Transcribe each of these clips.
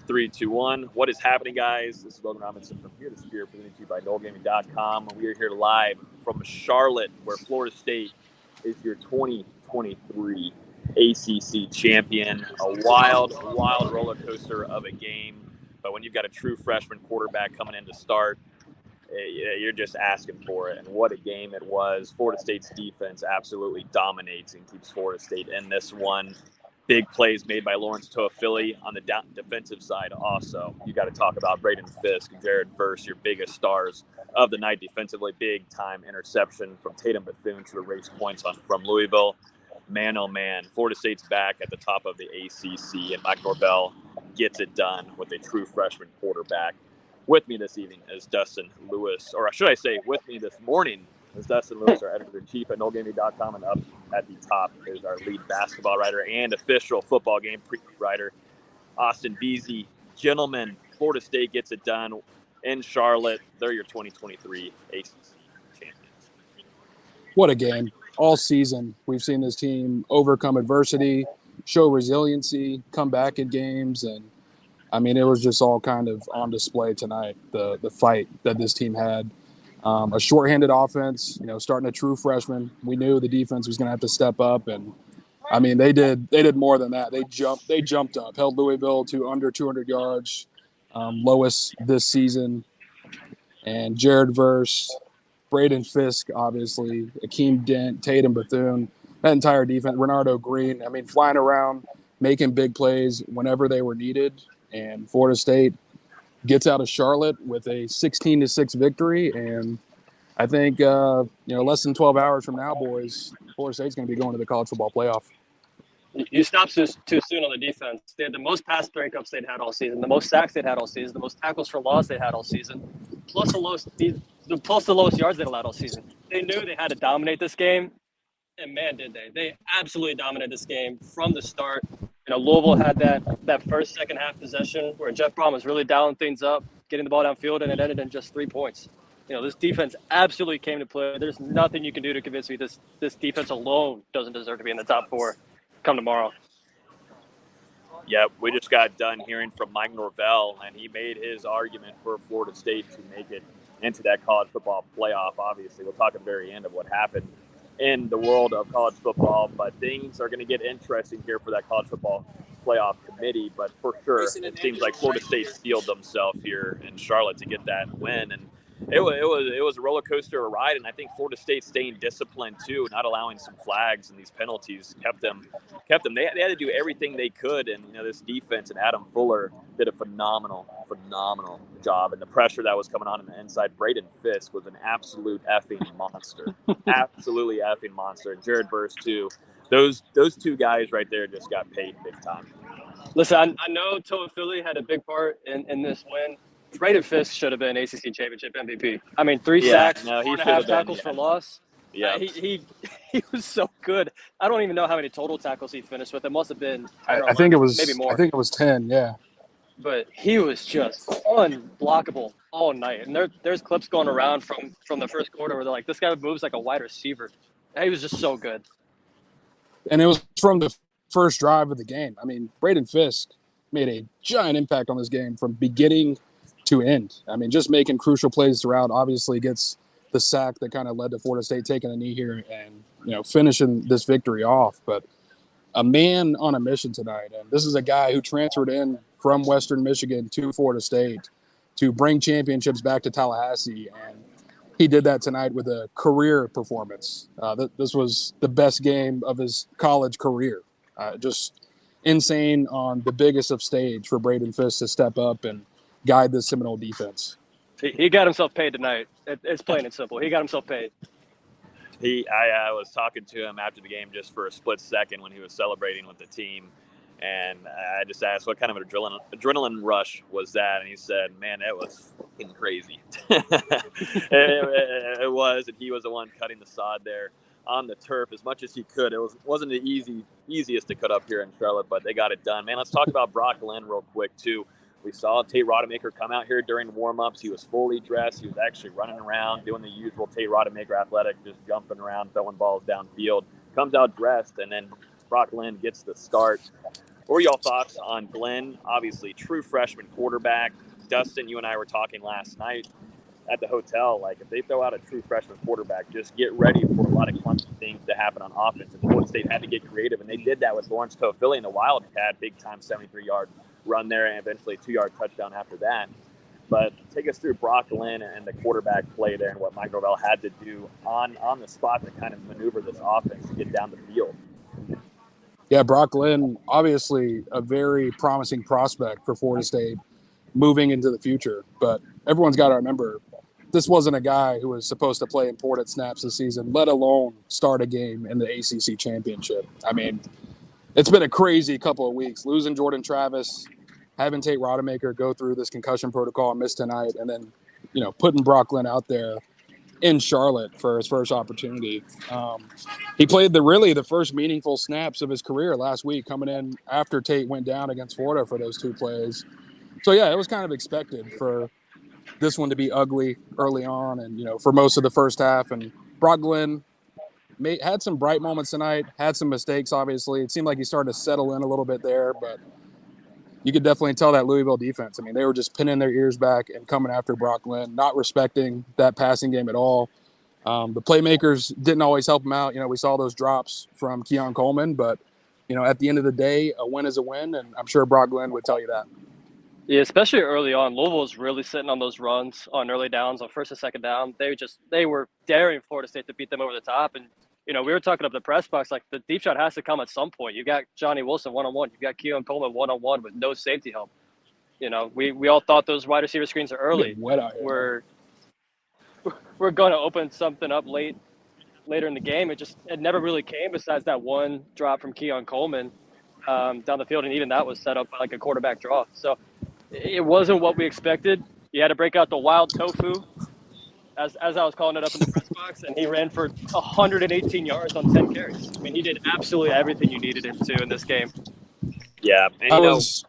Three, two, one. What is happening, guys? This is Logan Robinson from Here to Spear, presented to you by NoleGaming.com. We are here live from Charlotte, where Florida State is your 2023 ACC champion. A wild roller coaster of a game. But when you've got a true freshman quarterback coming in to start, you're just asking for it. And what a game it was. Florida State's defense absolutely dominates and keeps Florida State in this one. Big plays made by Lawrence Toafili on the defensive side. Also, you got to talk about Braden Fisk and Jared Verse, your biggest stars of the night defensively. Big time interception from Tatum Bethune to erase points from Louisville. Man, oh man, Florida State's back at the top of the ACC, and Mike Norvell gets it done with a true freshman quarterback. With me this evening is Dustin Lewis, or should I say, with me this morning is Dustin Lewis, our editor-in-chief at NoleGaming.com, and up at the top is our lead basketball writer and official football game writer, Austin Beasy. Gentlemen, Florida State gets it done in Charlotte. They're your 2023 ACC champions. What a game. All season, we've seen this team overcome adversity, show resiliency, come back in games, and I mean, it was just all kind of on display tonight, the fight that this team had. A shorthanded offense, starting a true freshman. We knew the defense was going to have to step up, and I mean, they did more than that. They jumped up, held Louisville to under 200 yards, lowest this season. And Jared Verse, Braden Fisk, obviously, Akeem Dent, Tatum Bethune, that entire defense, Renardo Green. I mean, flying around, making big plays whenever they were needed. And Florida State gets out of Charlotte with a 16-6 victory, and I think less than 12 hours from now, boys, Florida State's going to be going to the college football playoff. You stopped too soon on the defense. They had the most pass breakups they'd had all season, the most sacks they'd had all season, the most tackles for loss they'd had all season, plus the lowest yards they'd allowed all season. They knew they had to dominate this game, and man, did they! They absolutely dominated this game from the start. Louisville had that first, second half possession where Jeff Brom was really dialing things up, getting the ball downfield, and it ended in just 3 points. This defense absolutely came to play. There's nothing you can do to convince me this defense alone doesn't deserve to be in the top four come tomorrow. Yep, we just got done hearing from Mike Norvell, and he made his argument for Florida State to make it into that college football playoff. Obviously, we'll talk at the very end of what happened in the world of college football, but things are going to get interesting here for that college football playoff committee. But for sure, it seems like Florida State steeled themselves here in Charlotte to get that win, and it was a roller coaster ride. And I think Florida State staying disciplined too, not allowing some flags and these penalties kept them. They had to do everything they could, and this defense and Adam Fuller did a phenomenal job. And the pressure that was coming on the inside, Braden Fisk was an absolute effing monster, absolutely effing monster. And Jared Verse too. Those two guys right there just got paid big time. Listen, I know Toafili had a big part in this win. Braden Fisk should have been ACC championship MVP. I mean, 3 sacks, 4.5 tackles for loss. Yeah, he was so good. I don't even know how many total tackles he finished with. It must have been. I think it was maybe more. I think it was 10. Yeah. But he was just unblockable all night. And there's clips going around from the first quarter where they're like, this guy moves like a wide receiver. He was just so good. And it was from the first drive of the game. I mean, Braden Fisk made a giant impact on this game from beginning to end. I mean, just making crucial plays throughout. Obviously gets the sack that kind of led to Florida State taking a knee here and finishing this victory off. But a man on a mission tonight, and this is a guy who transferred in from Western Michigan to Florida State to bring championships back to Tallahassee, and he did that tonight with a career performance. This was the best game of his college career. Just insane on the biggest of stage for Braden Fisk to step up and guide the Seminole defense. He got himself paid tonight. It's plain and simple. He got himself paid. I was talking to him after the game just for a split second when he was celebrating with the team, and I just asked what kind of an adrenaline rush was that, and he said, "Man, it was fucking crazy." it was, and he was the one cutting the sod there on the turf as much as he could. It wasn't the easiest to cut up here in Charlotte, but they got it done. Man, let's talk about Brock Glenn real quick too. We saw Tate Rodemaker come out here during warm-ups. He was fully dressed. He was actually running around, doing the usual Tate Rodemaker athletic, just jumping around, throwing balls downfield. Comes out dressed, and then Brock Glenn gets the start. What are y'all thoughts on Glenn? Obviously, true freshman quarterback. Dustin, you and I were talking last night at the hotel. Like, if they throw out a true freshman quarterback, just get ready for a lot of clunky things to happen on offense. And Florida State had to get creative, and they did that with Lawrence Toafili in the Wildcat, big-time 73-yard run there, and eventually a 2-yard touchdown after that. But take us through Brock Glenn and the quarterback play there and what Mike Norvell had to do on the spot to kind of maneuver this offense to get down the field. Yeah, Brock Glenn, obviously a very promising prospect for Florida State moving into the future. But everyone's got to remember, this wasn't a guy who was supposed to play important snaps this season, let alone start a game in the ACC championship. I mean, it's been a crazy couple of weeks. Losing Jordan Travis, having Tate Rodemaker go through this concussion protocol and miss tonight, and then, putting Brock Glenn out there in Charlotte for his first opportunity. He played the first meaningful snaps of his career last week, coming in after Tate went down against Florida for those two plays. So, yeah, it was kind of expected for this one to be ugly early on and, for most of the first half. And Brock Glenn had some bright moments tonight, had some mistakes, obviously. It seemed like he started to settle in a little bit there, but you could definitely tell that Louisville defense. I mean, they were just pinning their ears back and coming after Brock Glenn, not respecting that passing game at all. The playmakers didn't always help him out. We saw those drops from Keon Coleman, but, at the end of the day, a win is a win, and I'm sure Brock Glenn would tell you that. Yeah, especially early on. Louisville was really sitting on those runs on early downs, on first and second down. They were daring Florida State to beat them over the top. And, we were talking up the press box, like the deep shot has to come at some point. You got Johnny Wilson one-on-one. You got Keon Coleman one-on-one with no safety help. We all thought those wide receiver screens are early. We're going to open something up later in the game. It never really came besides that one drop from Keon Coleman down the field. And even that was set up by like a quarterback draw. So it wasn't what we expected. You had to break out the wild tofu, as I was calling it up in the press box, and he ran for 118 yards on 10 carries. I mean, he did absolutely everything you needed him to in this game. Yeah, and I was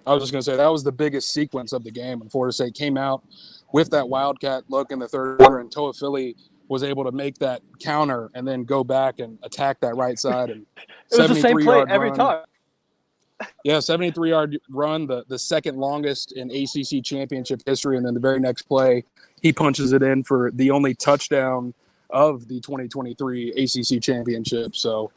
just going to say that was the biggest sequence of the game when Florida State came out with that wildcat look in the third quarter, and Toafili was able to make that counter and then go back and attack that right side. And it was the same play every time. Yeah, 73-yard run, the second longest in ACC championship history, and then the very next play, he punches it in for the only touchdown of the 2023 ACC championship. So,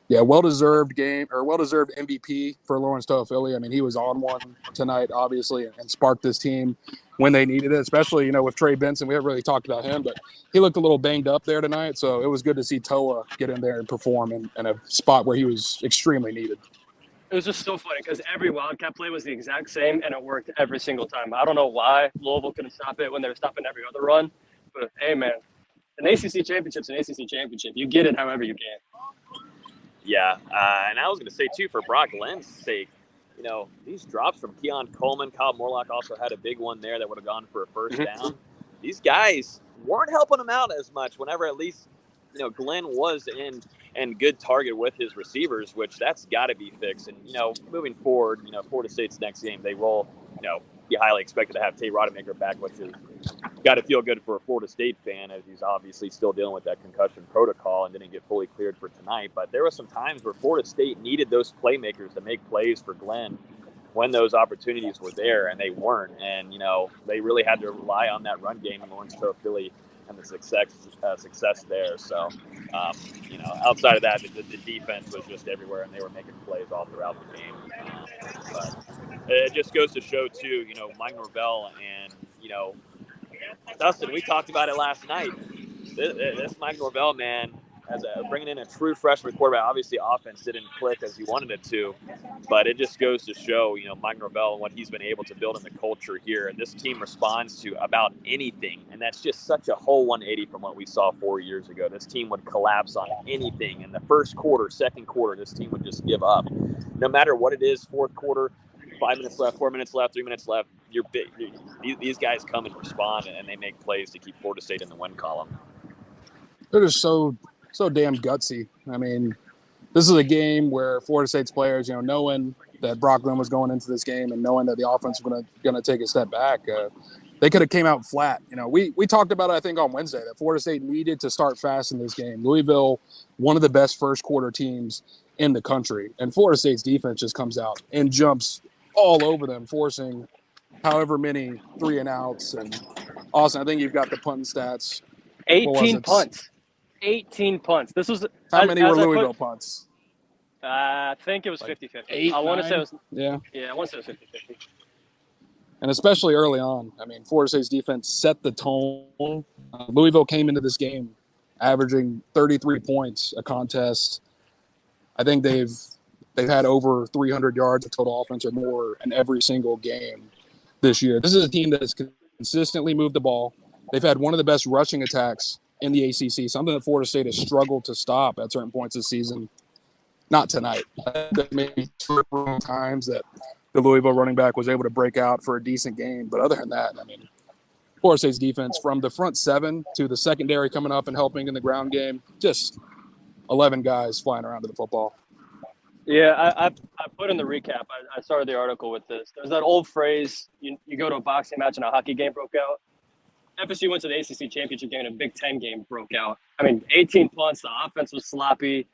yeah, well-deserved MVP for Lawrence Toafili. I mean, he was on one tonight, obviously, and sparked this team when they needed it, especially, with Trey Benson. We haven't really talked about him, but he looked a little banged up there tonight, so it was good to see Toa get in there and perform in a spot where he was extremely needed. It was just so funny because every Wildcat play was the exact same, and it worked every single time. I don't know why Louisville couldn't stop it when they were stopping every other run. But, hey, man, an ACC championship's an ACC championship. You get it however you can. Yeah, and I was going to say, too, for Brock Glenn's sake, these drops from Keon Coleman, Kyle Morlock also had a big one there that would have gone for a first down. These guys weren't helping him out as much whenever at least, Glenn was in and good target with his receivers, which that's got to be fixed. And, moving forward, Florida State's next game, they will, be highly expected to have Tate Rodemaker back, which is got to feel good for a Florida State fan as he's obviously still dealing with that concussion protocol and didn't get fully cleared for tonight. But there were some times where Florida State needed those playmakers to make plays for Glenn when those opportunities were there, and they weren't. And, they really had to rely on that run game and Lawrence Toafili and the success there. So, outside of that, the defense was just everywhere, and they were making plays all throughout the game. But it just goes to show, too, Mike Norvell and, Dustin, we talked about it last night. This Mike Norvell, man, bringing in a true freshman quarterback. Obviously, offense didn't click as he wanted it to, but it just goes to show, Mike Norvell and what he's been able to build in the culture here. And this team responds to about anything, and that's just such a whole 180 from what we saw 4 years ago. This team would collapse on anything. In the first quarter, second quarter, this team would just give up. No matter what it is, fourth quarter, 5 minutes left, 4 minutes left, 3 minutes left, these guys come and respond, and they make plays to keep Florida State in the win column. They're just so damn gutsy. I mean, this is a game where Florida State's players, knowing that Brock Glenn was going into this game and knowing that the offense was going to take a step back, they could have came out flat. We talked about it, I think, on Wednesday, that Florida State needed to start fast in this game. Louisville, one of the best first quarter teams in the country. And Florida State's defense just comes out and jumps all over them, forcing however many 3-and-outs. And Austin, I think you've got the punt stats. 18 punts. 18 punts. This was how many were Louisville punts? I think it was 50-50. Eight, I want to say it was Yeah, I want to say it was 50-50. and especially early on. I mean, Florida State's defense set the tone. Louisville came into this game averaging 33 points a contest. I think they've had over 300 yards of total offense or more in every single game this year. This is a team that has consistently moved the ball. They've had one of the best rushing attacks in the ACC, something that Florida State has struggled to stop at certain points this season. Not tonight. Maybe 2 or 3 times that the Louisville running back was able to break out for a decent game. But other than that, I mean, Florida State's defense, from the front 7 to the secondary coming up and helping in the ground game, just 11 guys flying around to the football. Yeah, I put in the recap. I started the article with this. There's that old phrase, you go to a boxing match and a hockey game broke out. FSU went to the ACC championship game and a Big Ten game broke out. I mean, 18 punts, the offense was sloppy.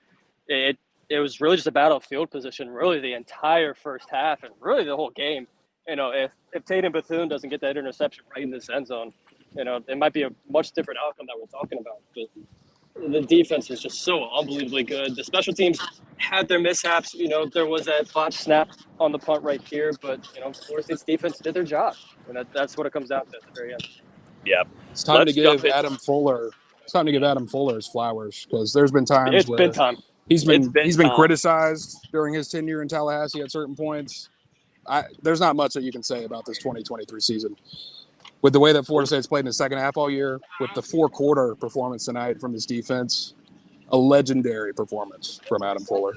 It was really just a battle of field position, really the entire first half and really the whole game. You know, if Tatum Bethune doesn't get that interception right in this end zone, you know, it might be a much different outcome that we're talking about. But the defense was just so unbelievably good. The special teams had their mishaps. You know, there was that botched snap on the punt right here, but, you know, Florida State's defense did their job. And that's what it comes down to at the very end. Yeah. It's time to give Adam Fuller his flowers, because there's been times It's where been time. He's been criticized during his tenure in Tallahassee at certain points. There's not much that you can say about this 2023 season. With the way that Florida State's played in the second half all year, with the 4-quarter performance tonight from his defense, a legendary performance from Adam Fuller.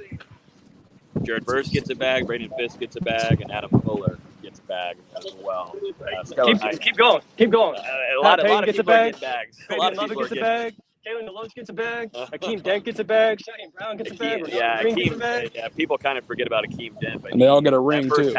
Jared Verse gets a bag, Braden Fisk gets a bag, and Adam Fuller gets a bag as well. Keep going. A lot of people gets a are bag. getting bags. Fabian Lovett gets a bag. Kalen DeLoach gets a bag. Akeem Dent gets a bag. Shaheem Brown gets a bag. Gets a bag. Yeah, people kind of forget about Akeem Dent. But and they all get a ring, too.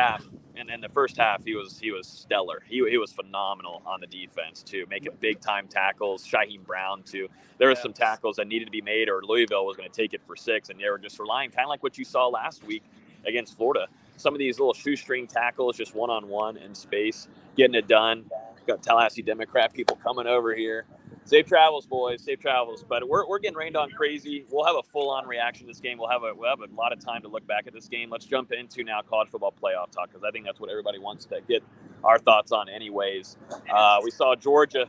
And in the first half, he was stellar. He was phenomenal on the defense, too, making big-time tackles. Shaheem Brown, too. There were some tackles that needed to be made, or Louisville was going to take it for 6, and they were just relying, kind of like what you saw last week against Florida. Some of these little shoestring tackles, just one-on-one in space, getting it done. Got Tallahassee Democrat people coming over here. Safe travels, boys. Safe travels. But we're getting rained on crazy. We'll have a full-on reaction to this game. We'll have a lot of time to look back at this game. Let's jump into now college football playoff talk, because I think that's what everybody wants to get our thoughts on anyways. We saw Georgia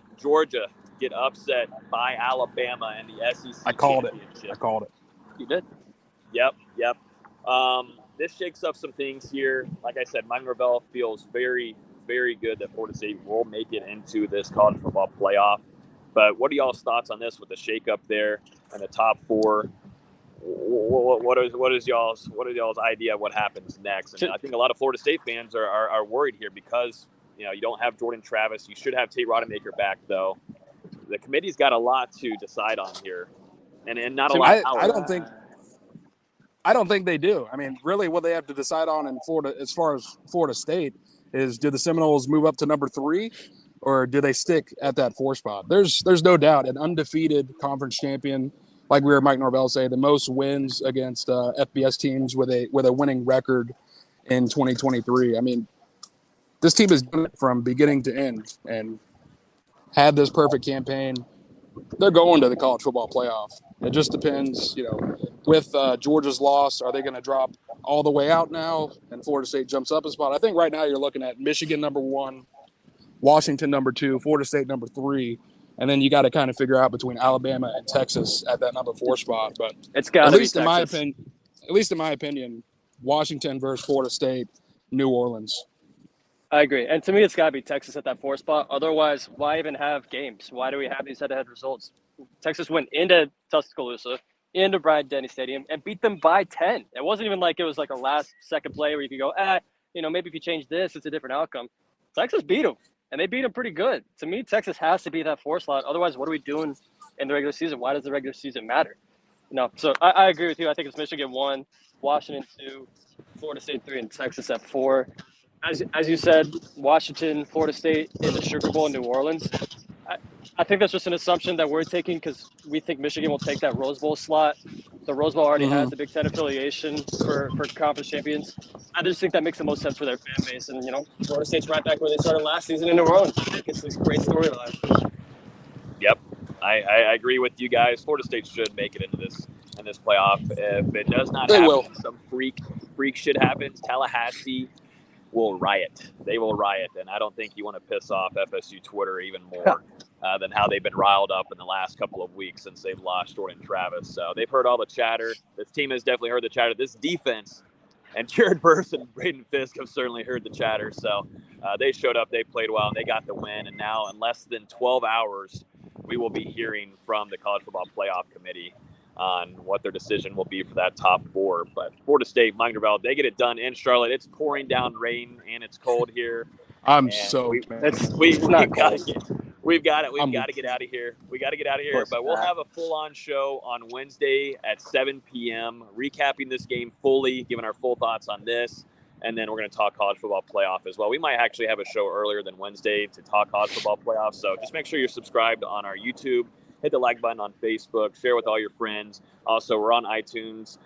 get upset by Alabama in the SEC I called championship. it. You did? Yep. This shakes up some things here. Like I said, Mike Norvell feels very, very good that Florida State will make it into this college football playoff. But what are y'all's thoughts on this with the shakeup there and the top 4? What is y'all's idea of what happens next? And I think a lot of Florida State fans are worried here because, you know, you don't have Jordan Travis. You should have Tate Rodemaker back, though. The committee's got a lot to decide on here, and not a lot of power. I don't think they do. I mean, really, what they have to decide on in Florida, as far as Florida State, is do the Seminoles move up to number 3? Or do they stick at that 4 spot? There's no doubt an undefeated conference champion, like we heard Mike Norvell say, the most wins against FBS teams with a winning record in 2023. I mean, this team has done it from beginning to end and had this perfect campaign. They're going to the college football playoff. It just depends, you know, with Georgia's loss, are they going to drop all the way out now and Florida State jumps up a spot? I think right now you're looking at Michigan number 1, Washington number 2, Florida State number 3, and then you got to kind of figure out between Alabama and Texas at that number 4 spot. But it's got to be Texas. At least in my opinion, Washington versus Florida State, New Orleans. I agree, and to me, it's got to be Texas at that 4 spot. Otherwise, why even have games? Why do we have these head-to-head results? Texas went into Tuscaloosa, into Bryant-Denny Stadium, and beat them by 10. It wasn't even like it was like a last-second play where you could go, you know, maybe if you change this, it's a different outcome. Texas beat them. And they beat them pretty good. To me, Texas has to be that 4 slot. Otherwise, what are we doing in the regular season? Why does the regular season matter? No. So I agree with you. I think it's Michigan 1, Washington 2, Florida State 3, and Texas at 4. As you said, Washington, Florida State in the Sugar Bowl in New Orleans. I think that's just an assumption that we're taking because we think Michigan will take that Rose Bowl slot. The Rose Bowl already has the Big Ten affiliation for conference champions. I just think that makes the most sense for their fan base. And, Florida State's right back where they started last season in New Orleans. I think it's a great storyline. Yep, I agree with you guys. Florida State should make it into this playoff. If it does not happen, some freak shit happens, Tallahassee will riot. They will riot, and I don't think you want to piss off FSU Twitter even more than how they've been riled up in the last couple of weeks since they've lost Jordan Travis. So they've heard all the chatter. This team has definitely heard the chatter. This defense and Jared Burse and Braden Fisk have certainly heard the chatter. So they showed up, they played well, and they got the win. And now in less than 12 hours, we will be hearing from the College Football Playoff Committee on what their decision will be for that top 4. But Florida State, Mike Norvell, they get it done in Charlotte. It's pouring down rain and it's cold here. We've got to get out of here. We got to get out of here. But we'll have a full-on show on Wednesday at 7 p.m. recapping this game fully, giving our full thoughts on this. And then we're going to talk college football playoff as well. We might actually have a show earlier than Wednesday to talk college football playoff. So just make sure you're subscribed on our YouTube. Hit the like button on Facebook. Share with all your friends. Also, we're on iTunes,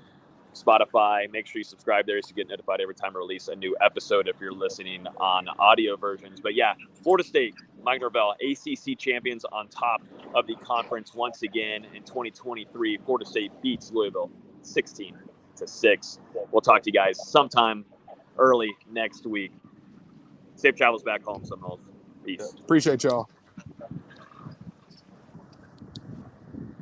Spotify. Make sure you subscribe there so you get notified every time we release a new episode if you're listening on audio versions. But yeah, Florida State, Mike Norvell, ACC champions on top of the conference once again in 2023. Florida State beats Louisville 16-6. We'll talk to you guys sometime early next week. Safe travels back home, Seminoles. Peace. Appreciate y'all.